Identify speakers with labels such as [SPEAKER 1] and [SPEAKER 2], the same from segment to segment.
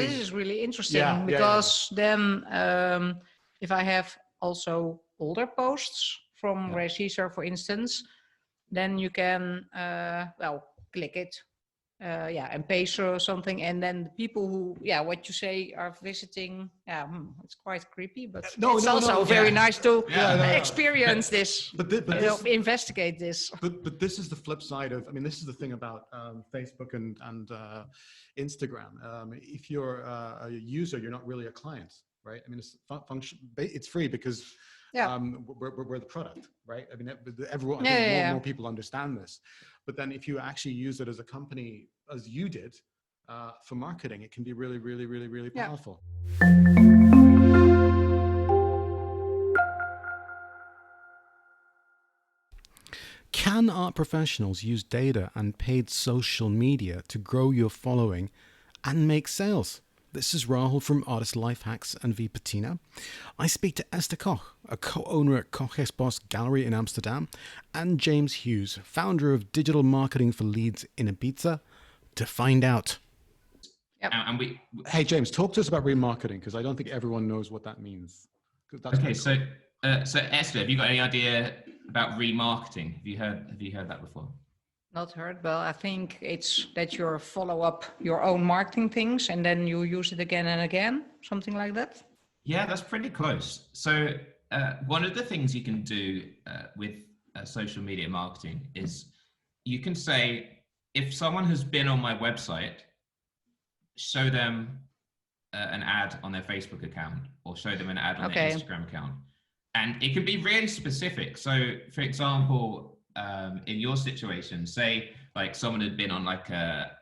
[SPEAKER 1] This is really interesting
[SPEAKER 2] Yeah,
[SPEAKER 1] because then if I have also older posts from Ray Caesar, for instance, then you can, click it. And paste or something, and then the people who, what you say, are visiting. It's quite creepy, but it's also very nice to experience this, investigate this.
[SPEAKER 2] But this is the flip side of. I mean, this is the thing about Facebook and Instagram. If you're a user, you're not really a client, right? I mean, it's free because. We're the product, right? I mean, everyone, more people understand this. But then if you actually use it as a company, as you did, for marketing, it can be really, really, really, really powerful.
[SPEAKER 3] Can art professionals use data and paid social media to grow your following and make sales? This is Rahul from Artist Life Hacks and V Patina. I speak to Esther Koch, a co-owner at Koch's Boss Gallery in Amsterdam, and James Hughes, founder of Digital Marketing for Leads in Ibiza, to find out.
[SPEAKER 2] Hey, James, talk to us about remarketing, because I don't think everyone knows what that means.
[SPEAKER 4] So Esther, have you got any idea about remarketing? Have you heard that before?
[SPEAKER 1] Not heard, but I think it's that you follow up your own marketing things and then you use it again and again, something like that.
[SPEAKER 4] Yeah, that's pretty close. So one of the things you can do with social media marketing is you can say, if someone has been on my website, show them an ad on their Facebook account or show them an ad on their Instagram account. And it can be really specific. So for example, in your situation, say like someone had been on like a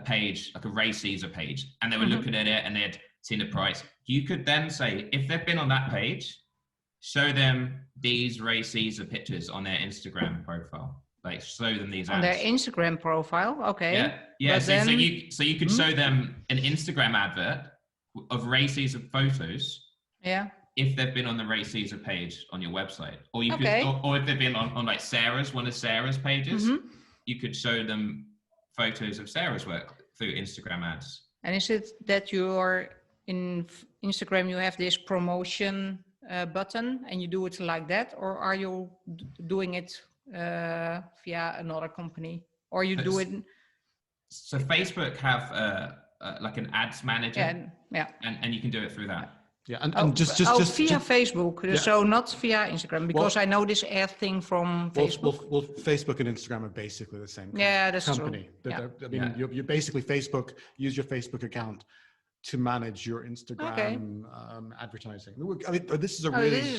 [SPEAKER 4] page, like a Ray Caesar page, and they were looking at it and they had seen the price. You could then say, if they've been on that page, show them these Ray Caesar pictures on their Instagram profile. Like show them these ads.
[SPEAKER 1] On their Instagram profile, okay.
[SPEAKER 4] Yeah. So you could show them an Instagram advert of Ray Caesar photos.
[SPEAKER 1] Yeah.
[SPEAKER 4] If they've been on the Ray Caesar page on your website, or you could, or if they've been on like one of Sarah's pages, you could show them photos of Sarah's work through Instagram ads.
[SPEAKER 1] And is it that you're in Instagram, you have this promotion button and you do it like that, or are you doing it via another company, or you do it?
[SPEAKER 4] So Facebook have like an ads manager, and you can do it through that.
[SPEAKER 2] Yeah, and just via
[SPEAKER 1] Facebook, so not via Instagram, because I know this ad thing from Facebook.
[SPEAKER 2] Well, Facebook and Instagram are basically the same company.
[SPEAKER 1] True.
[SPEAKER 2] You basically use your Facebook account to manage your Instagram advertising. I mean, this is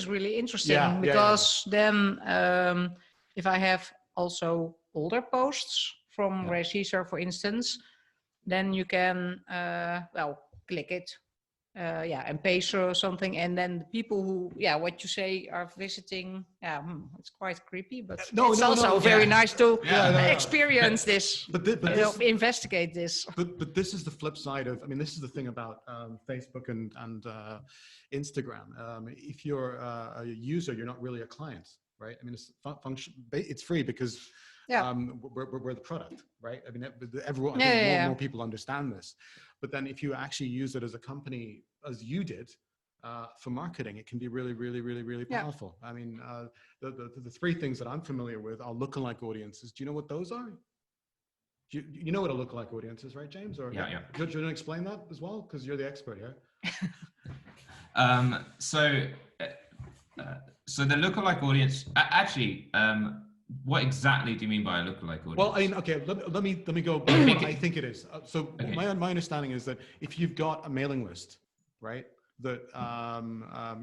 [SPEAKER 1] really interesting because then if I have also older posts from Ray Caesar, for instance, then you can click it. And paste or something, and then the people who, what you say, are visiting. It's quite creepy, but it's also very nice to experience this, investigate this.
[SPEAKER 2] But this is the flip side of. I mean, this is the thing about Facebook and Instagram. If you're a user, you're not really a client, right? I mean, it's free because. We're the product, right? I mean, everyone, more people understand this. But then if you actually use it as a company, as you did, for marketing, it can be really, really, really, really powerful. I mean, the three things that I'm familiar with are lookalike audiences. Do you know what those are? You know what a lookalike audience is, right, James? Or do you want to explain that as well? Because you're the expert here.
[SPEAKER 4] So the lookalike audience, actually, what exactly do you mean by a lookalike audience?
[SPEAKER 2] Well, I mean, okay, let me go. I think it is. My understanding is that if you've got a mailing list, right, that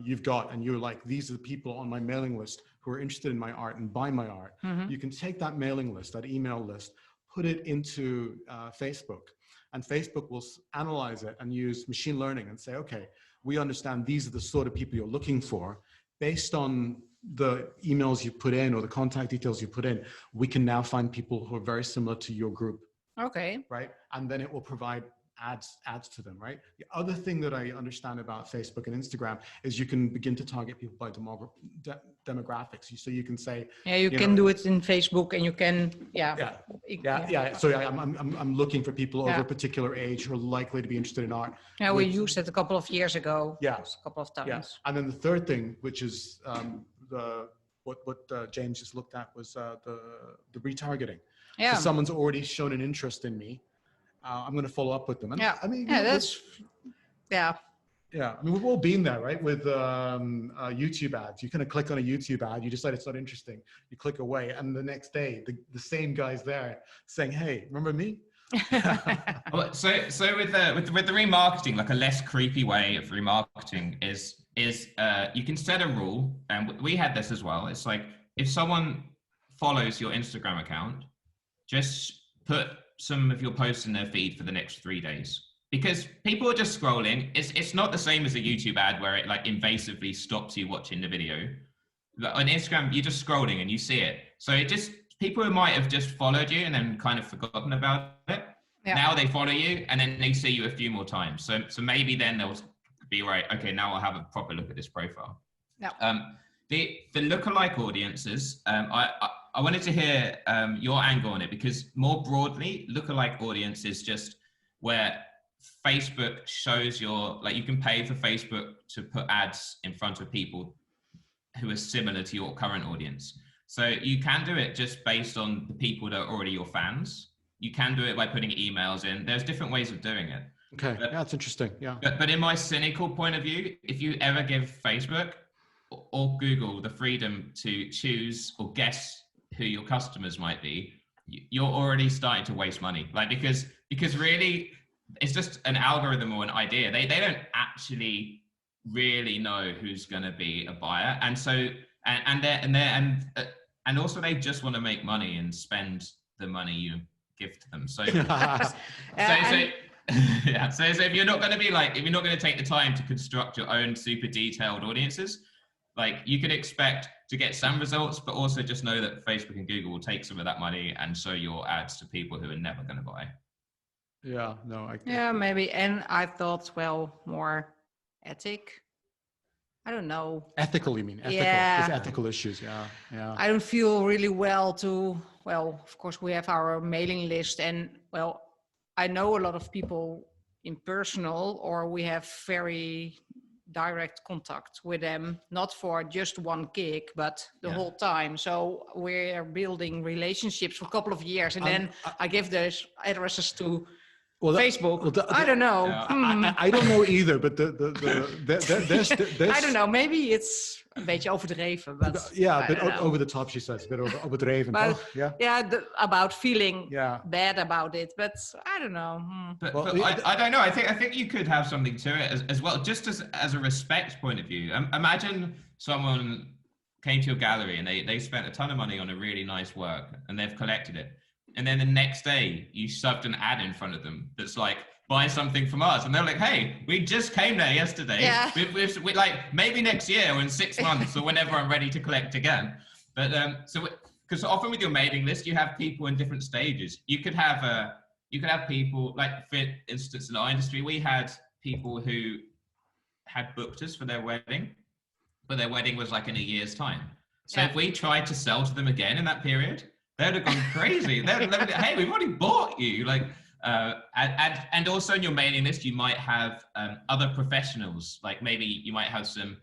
[SPEAKER 2] you've got, and you're like, these are the people on my mailing list who are interested in my art and buy my art. You can take that mailing list, that email list, put it into Facebook, and Facebook will analyze it and use machine learning and say, okay, we understand these are the sort of people you're looking for. Based on the emails you put in or the contact details you put in, we can now find people who are very similar to your group.
[SPEAKER 1] Okay.
[SPEAKER 2] Right. And then it will provide ads to them, right? The other thing that I understand about Facebook and Instagram is you can begin to target people by demographics. So you can say,
[SPEAKER 1] Yeah, you can do it in Facebook, and you can,
[SPEAKER 2] So I'm looking for people over
[SPEAKER 1] Yeah.
[SPEAKER 2] a particular age who are likely to be interested in art.
[SPEAKER 1] Yeah, we
[SPEAKER 2] which-
[SPEAKER 1] used it a couple of years ago.
[SPEAKER 2] Yeah.
[SPEAKER 1] A couple of
[SPEAKER 2] Yeah,
[SPEAKER 1] times.
[SPEAKER 2] and then the third thing, which is what James just looked at, was the retargeting.
[SPEAKER 1] Yeah.
[SPEAKER 2] So someone's already shown an interest in me. I'm going to follow up with them. And
[SPEAKER 1] Yeah.
[SPEAKER 2] I mean,
[SPEAKER 1] Yeah, that's, yeah.
[SPEAKER 2] yeah. I mean, we've all been there, right? With YouTube ads. You kind of click on a YouTube ad, you decide it's not interesting, you click away, and the next day, the same guy's there saying, "Hey, remember me?"
[SPEAKER 4] Well, so with the remarketing, like a less creepy way of remarketing is you can set a rule, and we had this as well. It's like, if someone follows your Instagram account, just put some of your posts in their feed for the next 3 days, because people are just scrolling. It's not the same as a YouTube ad where it like invasively stops you watching the video. On Instagram, you're just scrolling and you see it. So it just, people who might have just followed you and then kind of forgotten about it,
[SPEAKER 1] Yeah.
[SPEAKER 4] now they follow you and then they see you a few more times. So maybe then they'll be right, okay, now I'll have a proper look at this profile.
[SPEAKER 1] Yeah.
[SPEAKER 4] The lookalike audiences, I wanted to hear your angle on it, because more broadly, lookalike audience is just where Facebook shows like you can pay for Facebook to put ads in front of people who are similar to your current audience. So you can do it just based on the people that are already your fans. You can do it by putting emails in. There's different ways of doing it.
[SPEAKER 2] Okay, yeah, that's interesting. Yeah.
[SPEAKER 4] But in my cynical point of view, if you ever give Facebook or Google the freedom to choose or guess who your customers might be, you're already starting to waste money. Like, because really, it's just an algorithm or an idea. They don't actually really know who's going to be a buyer, and so and also they just want to make money and spend the money you give to them. So so if you're not going to be like, if you're not going to take the time to construct your own super detailed audiences, like, you can expect to get some results, but also just know that Facebook and Google will take some of that money and show your ads to people who are never going to buy.
[SPEAKER 2] Yeah, no,
[SPEAKER 1] Yeah, maybe. And I thought, well, more ethic. I don't know.
[SPEAKER 2] ethical, you mean? Ethical.
[SPEAKER 1] Yeah.
[SPEAKER 2] It's ethical issues. Yeah, yeah.
[SPEAKER 1] I don't feel really well of course we have our mailing list, and well, I know a lot of people in personal, or we have very direct contact with them, not for just one gig, but the whole time. So we're building relationships for a couple of years, and then I give those addresses to Facebook. I don't know.
[SPEAKER 2] I don't know either, but there's
[SPEAKER 1] I don't know. Maybe it's een beetje overdreven, but
[SPEAKER 2] yeah,
[SPEAKER 1] I
[SPEAKER 2] but
[SPEAKER 1] don't know.
[SPEAKER 2] over the top, she says, a bit overdreven.
[SPEAKER 1] But
[SPEAKER 2] Yeah.
[SPEAKER 1] yeah, about feeling
[SPEAKER 2] Yeah.
[SPEAKER 1] bad about it, but I don't know.
[SPEAKER 4] But,
[SPEAKER 2] Well,
[SPEAKER 4] I don't know. I think you could have something to it as well, just as a respect point of view. Imagine someone came to your gallery and they spent a ton of money on a really nice work and they've collected it. And then the next day you shoved an ad in front of them that's like, buy something from us. And they're like, hey, we just came there yesterday.
[SPEAKER 1] Yeah.
[SPEAKER 4] We like, maybe next year or in 6 months or whenever I'm ready to collect again. But because often with your mailing list, you have people in different stages. You could have people, like, for instance, in our industry, we had people who had booked us for their wedding, but their wedding was like in a year's time. So if we tried to sell to them again in that period, they'd have gone crazy. They'd hey, we've already bought you. Like, and also in your mailing list, you might have other professionals. Like, maybe you might have some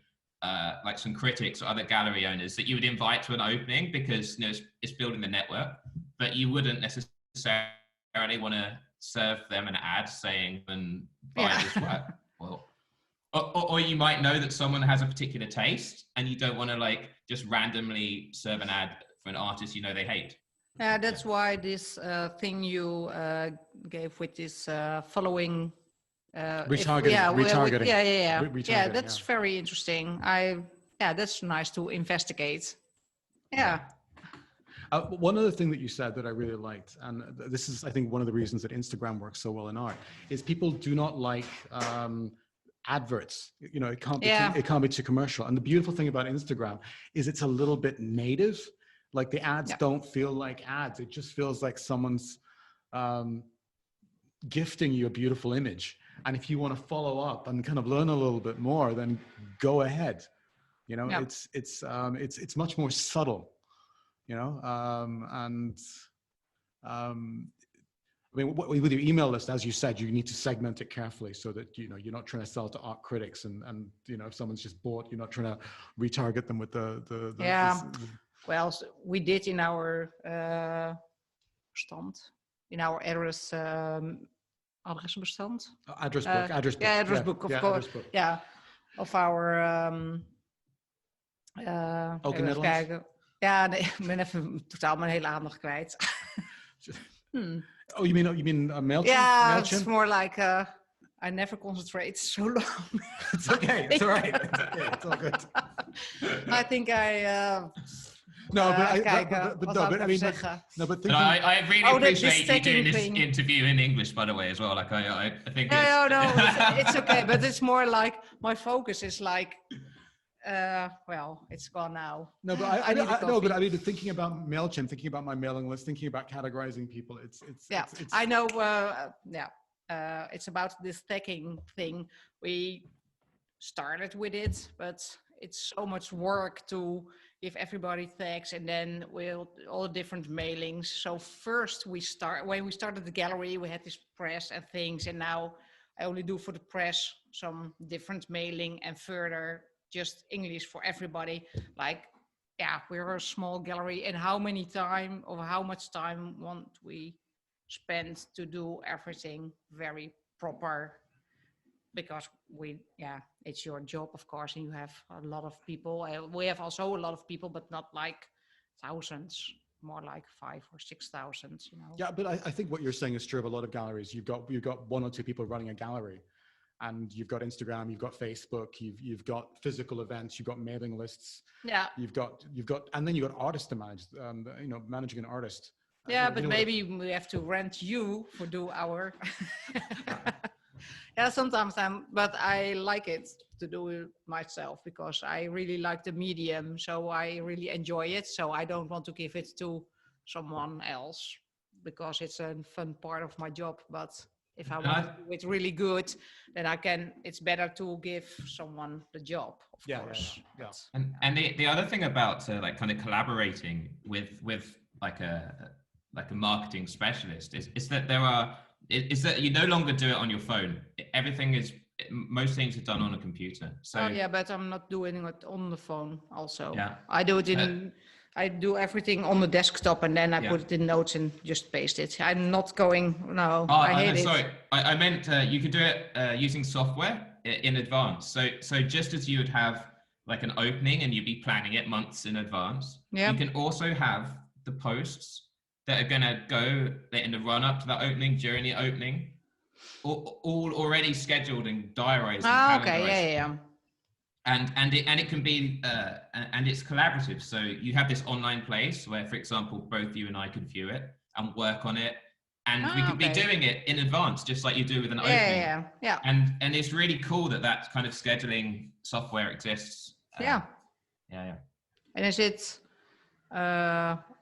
[SPEAKER 4] like some critics or other gallery owners that you would invite to an opening, because it's building the network, but you wouldn't necessarily want to serve them an ad saying, and buy this work. Well, or you might know that someone has a particular taste and you don't want to like just randomly serve an ad for an artist they hate.
[SPEAKER 1] That's why this thing you gave with this following
[SPEAKER 2] Retargeting. Retargeting,
[SPEAKER 1] yeah, that's very interesting. That's nice to investigate. Yeah.
[SPEAKER 2] One other thing that you said that I really liked, and this is, I think, one of the reasons that Instagram works so well in art, is people do not like adverts. It can't be too commercial. And the beautiful thing about Instagram is it's a little bit native. Like, the ads don't feel like ads. It just feels like someone's gifting you a beautiful image. And if you want to follow up and kind of learn a little bit more, then go ahead. You know,
[SPEAKER 1] Yeah.
[SPEAKER 2] it's much more subtle, you know, I mean, with your email list, as you said, you need to segment it carefully so that, you know, you're not trying to sell to art critics and you know, if someone's just bought, you're not trying to retarget them with the
[SPEAKER 1] Yeah. Well, we did in our in our address adresbestand.
[SPEAKER 2] Address book.
[SPEAKER 1] Yeah, address book, of course.
[SPEAKER 2] Address book.
[SPEAKER 1] Yeah, of our.
[SPEAKER 2] Ook in
[SPEAKER 1] even
[SPEAKER 2] Nederlands?
[SPEAKER 1] kijken. Ja, nee, ik ben even totaal mijn hele aandacht kwijt.
[SPEAKER 2] Oh, you mean MailChimp?
[SPEAKER 1] Yeah,
[SPEAKER 2] MailChimp?
[SPEAKER 1] it's more like I never concentrate so long.
[SPEAKER 2] It's okay. It's all right. It's okay. It's all good.
[SPEAKER 1] I think I.
[SPEAKER 2] No, but
[SPEAKER 1] Kijken, wat zou ik
[SPEAKER 2] I
[SPEAKER 1] even
[SPEAKER 2] mean,
[SPEAKER 1] zeggen?
[SPEAKER 2] no, but
[SPEAKER 4] But
[SPEAKER 2] thinking,
[SPEAKER 4] I really
[SPEAKER 1] Oh, the
[SPEAKER 4] appreciate you
[SPEAKER 1] stacking
[SPEAKER 4] doing this
[SPEAKER 1] thing.
[SPEAKER 4] interview in English, by the way, as well. Like I think
[SPEAKER 1] No,
[SPEAKER 4] it's,
[SPEAKER 1] no, it's okay. But it's more like my focus is like, well, it's gone now.
[SPEAKER 2] no, but
[SPEAKER 1] I need a
[SPEAKER 2] no, but
[SPEAKER 1] coffee.
[SPEAKER 2] I mean, thinking about MailChimp, thinking about my mailing list, thinking about categorizing people, it's
[SPEAKER 1] I know. It's about this stacking thing. We started with it, but it's so much work to give everybody tags, and then we'll all the different mailings. So first when we started the gallery, we had this press and things, and now I only do for the press some different mailing, and further just English for everybody. Like, yeah, we're a small gallery, and how much time want we spend to do everything very proper? Because it's your job, of course, and you have a lot of people. We have also a lot of people, but not like thousands, more like 5,000 or 6,000, you know.
[SPEAKER 2] Yeah, but I think what you're saying is true of a lot of galleries. You've got one or two people running a gallery, and you've got Instagram, you've got Facebook, you've got physical events, you've got mailing lists.
[SPEAKER 1] Yeah.
[SPEAKER 2] You've got, and then you've got artists to manage. You know, managing an artist.
[SPEAKER 1] Yeah,
[SPEAKER 2] you
[SPEAKER 1] but
[SPEAKER 2] know,
[SPEAKER 1] maybe we have to rent you for do our. Yeah, sometimes but I like it to do it myself because I really like the medium, so I really enjoy it. So I don't want to give it to someone else because it's a fun part of my job. But if I want to do it really good, then it's better to give someone the job, of course.
[SPEAKER 2] Yeah.
[SPEAKER 4] and the other thing about like kind of collaborating with like a marketing specialist is that is that you no longer do it on your phone. Most things are done on a computer. So
[SPEAKER 1] yeah, but I'm not doing it on the phone also.
[SPEAKER 4] Yeah.
[SPEAKER 1] I do it I do everything on the desktop, and then I
[SPEAKER 4] Yeah.
[SPEAKER 1] put it in notes and just paste it. I'm not going, I hate it.
[SPEAKER 4] Sorry, I meant you could do it using software in advance. So just as you would have like an opening and you'd be planning it months in advance,
[SPEAKER 1] Yeah.
[SPEAKER 4] you can also have the posts that are going to go in the run up to that opening, during the opening, all already scheduled and diarized. And
[SPEAKER 1] Okay, yeah.
[SPEAKER 4] And it can be and it's collaborative. So you have this online place where, for example, both you and I could view it and work on it, and we could be doing it in advance, just like you do with an opening.
[SPEAKER 1] Yeah.
[SPEAKER 4] And it's really cool that kind of scheduling software exists.
[SPEAKER 1] Yeah.
[SPEAKER 4] Yeah.
[SPEAKER 1] And is it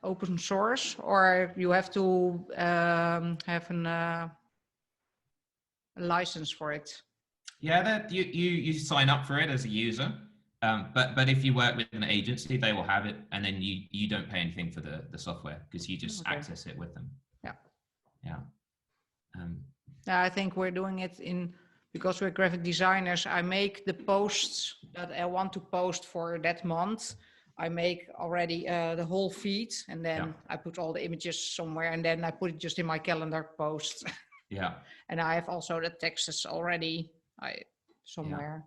[SPEAKER 1] open source, or you have to have a license for it?
[SPEAKER 4] Yeah, that you sign up for it as a user, but if you work with an agency, they will have it, and then you don't pay anything for the software because you just access it with them. Yeah.
[SPEAKER 1] I think we're doing it because we're graphic designers. I make the posts that I want to post for that month. I make already the whole feed, and then I put all the images somewhere, and then I put it just in my calendar post.
[SPEAKER 4] Yeah.
[SPEAKER 1] And I have also the texts already somewhere.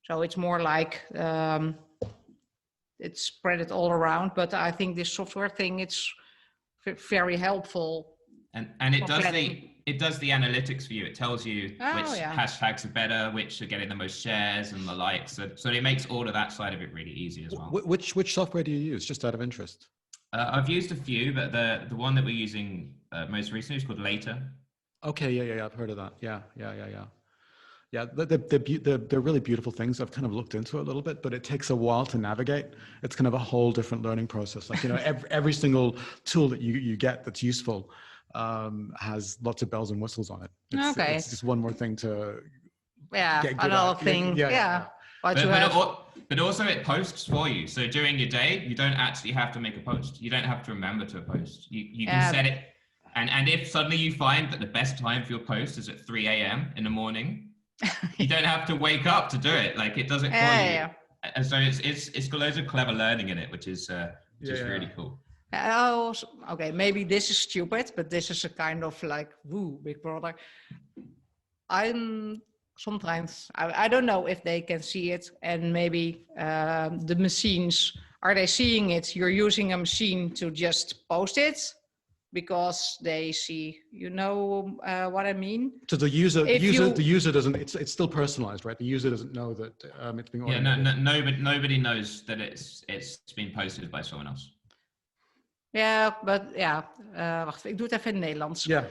[SPEAKER 1] So it's more like it's spread it all around. But I think this software thing, it's very helpful.
[SPEAKER 4] And it does the analytics for you. It tells you which hashtags are better, which are getting the most shares and the likes. So it makes all of that side of it really easy as well.
[SPEAKER 2] Which software do you use, just out of interest?
[SPEAKER 4] I've used a few, but the one that we're using most recently is called Later.
[SPEAKER 2] Okay, yeah, I've heard of that. Yeah. Yeah, they're really beautiful things. I've kind of looked into it a little bit, but it takes a while to navigate. It's kind of a whole different learning process. Like, every single tool that you get that's useful has lots of bells and whistles on it.
[SPEAKER 1] Okay.
[SPEAKER 2] It's just one more thing to
[SPEAKER 1] Yeah,
[SPEAKER 2] get good
[SPEAKER 1] another
[SPEAKER 2] at.
[SPEAKER 1] thing. Yeah. But
[SPEAKER 4] But,
[SPEAKER 1] you
[SPEAKER 4] but,
[SPEAKER 1] have,
[SPEAKER 4] but also it posts for you. So during your day, you don't actually have to make a post. You don't have to remember to post. You can
[SPEAKER 1] Yeah.
[SPEAKER 4] set it. And if suddenly you find that the best time for your post is at 3 a.m. in the morning, you don't have to wake up to do it. Like it does it for you.
[SPEAKER 1] yeah.
[SPEAKER 4] And so it's got loads of clever learning in it, which is really cool.
[SPEAKER 1] Oh, okay, maybe this is stupid, but this is a kind of like, woo, Big Brother. I'm sometimes, I don't know if they can see it, and maybe the machines, are they seeing it? You're using a machine to just post it because they see, you know what I mean?
[SPEAKER 2] So the user doesn't. It's still personalized, right? The user doesn't know that it's being automated.
[SPEAKER 4] Yeah, nobody knows that it's been posted by someone else.
[SPEAKER 1] Ja, but ja, wacht, ik doe het even in het Nederlands.
[SPEAKER 2] Ja.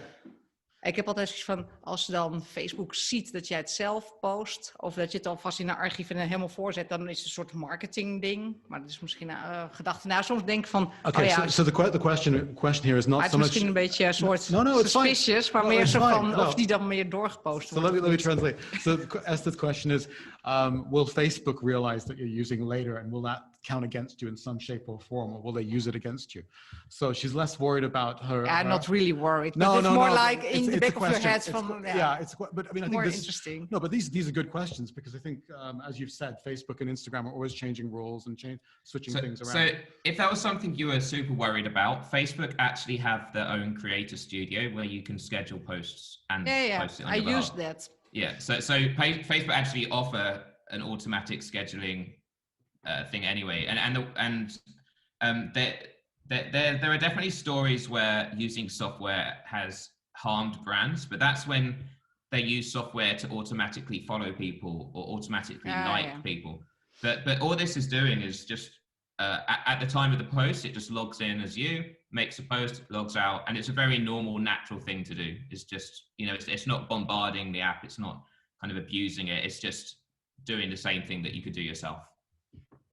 [SPEAKER 1] Ik heb altijd zoiets van, als dan Facebook ziet dat jij het zelf post, of dat je het alvast in een archief en helemaal voorzet, dan is het een soort marketing ding. Maar dat is misschien een gedachte. Nou, soms denk ik van,
[SPEAKER 2] Okay,
[SPEAKER 1] oh ja,
[SPEAKER 2] so the question here is not
[SPEAKER 1] het
[SPEAKER 2] so
[SPEAKER 1] is
[SPEAKER 2] much.
[SPEAKER 1] misschien een beetje een soort
[SPEAKER 2] No, it's fine.
[SPEAKER 1] suspicious, maar
[SPEAKER 2] No,
[SPEAKER 1] meer
[SPEAKER 2] it's
[SPEAKER 1] zo
[SPEAKER 2] fine.
[SPEAKER 1] van,
[SPEAKER 2] No.
[SPEAKER 1] of die dan meer doorgepost
[SPEAKER 2] So
[SPEAKER 1] wordt.
[SPEAKER 2] let me translate. So Esther's question is, will Facebook realize that you're using later, and will that count against you in some shape or form, or will they use it against you? So she's less worried about her.
[SPEAKER 1] Yeah, not really worried.
[SPEAKER 2] No,
[SPEAKER 1] but it's
[SPEAKER 2] no,
[SPEAKER 1] more
[SPEAKER 2] no.
[SPEAKER 1] like in the
[SPEAKER 2] It's
[SPEAKER 1] back
[SPEAKER 2] a
[SPEAKER 1] of your
[SPEAKER 2] question.
[SPEAKER 1] head.
[SPEAKER 2] It's
[SPEAKER 1] From,
[SPEAKER 2] but I mean, I think
[SPEAKER 1] more
[SPEAKER 2] this,
[SPEAKER 1] interesting.
[SPEAKER 2] No, but these are good questions, because I think, as you've said, Facebook and Instagram are always changing rules and switching things around.
[SPEAKER 4] So if that was something you were super worried about, Facebook actually have their own creator studio where you can schedule posts and post it on
[SPEAKER 1] I
[SPEAKER 4] your behalf.
[SPEAKER 1] used that.
[SPEAKER 4] Yeah, so Facebook actually offer an automatic scheduling thing anyway, and there are definitely stories where using software has harmed brands, but that's when they use software to automatically follow people or automatically people. But all this is doing is just at the time of the post, it just logs in as you, makes a post, logs out, and it's a very normal, natural thing to do. It's just, it's not bombarding the app, it's not kind of abusing it, it's just doing the same thing that you could do yourself.